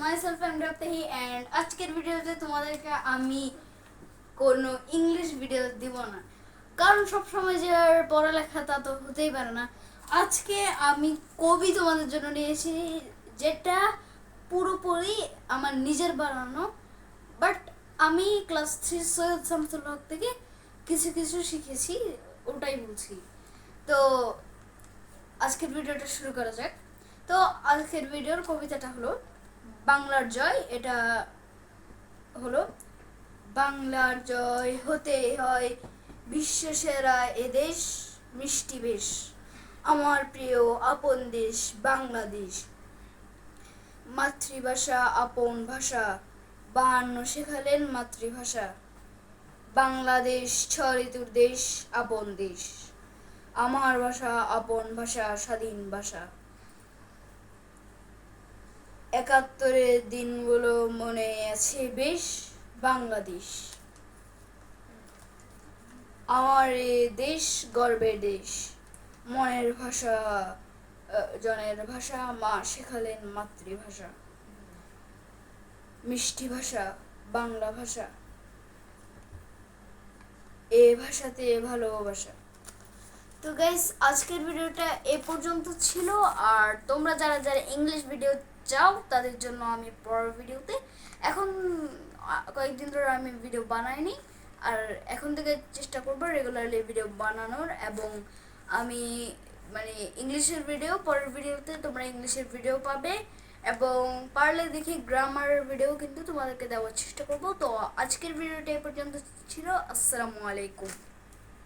myself I'm Raptahi and আজকের ভিডিওতে তোমাদেরকে আমি কোনো ইংলিশ ভিডিও দিব না, কারণ সব সময় যে আর পড়ালেখা তা তো হতেই পারে না। আজকে আমি কবি তোমাদের জন্য নিয়েছি, যেটা পুরোপুরি আমার নিজের বানানো, বাট আমি ক্লাস 3 সৈয়দ শামসুল হক থেকে কিছু কিছু শিখেছি, ওটাই বলছি। তো আজকের ভিডিওটা শুরু করা যাক। তো আজকের ভিডিওর কবিতাটা হলো বাংলার জয়। এটা হলো বাংলার জয় হতে হয় বিশ্বসেরা এদেশ, মিষ্টি বেশ আমার প্রিয় আপন দেশ বাংলাদেশ। মাতৃভাষা আপন ভাষা, 52 শেখালেন মাতৃভাষা। বাংলাদেশ 6 ঋতুর দেশ, আপন দেশ আমার ভাষা আপন ভাষা, স্বাধীন ভাষা। 71-এর দিনগুলো মনে আছে বেশ, বাংলাদেশ আমার এ দেশ, গর্বের দেশ। মনের ভাষা জনের ভাষা, মা শেখালেন মাতৃভাষা। মিষ্টি ভাষা বাংলা ভাষা, এ ভাষাতে ভালোবাসা। তো গাইস, আজকের ভিডিওটা এ পর্যন্ত ছিল। আর তোমরা যারা যারা ইংলিশ ভিডিও চাও তাদের জন্য আমি পরের ভিডিওতে, এখন কয়েকদিন ধরে আমি ভিডিও বানাইনি, আর এখন থেকে চেষ্টা করবো রেগুলারলি ভিডিও বানানোর। এবং আমি মানে ইংলিশের ভিডিও পরের ভিডিওতে তোমরা ইংলিশের ভিডিও পাবে, এবং পারলে দেখি গ্রামারের ভিডিও কিন্তু তোমাদেরকে দেওয়ার চেষ্টা করবো। তো আজকের ভিডিওটা এ পর্যন্ত ছিল। আসসালামু আলাইকুম।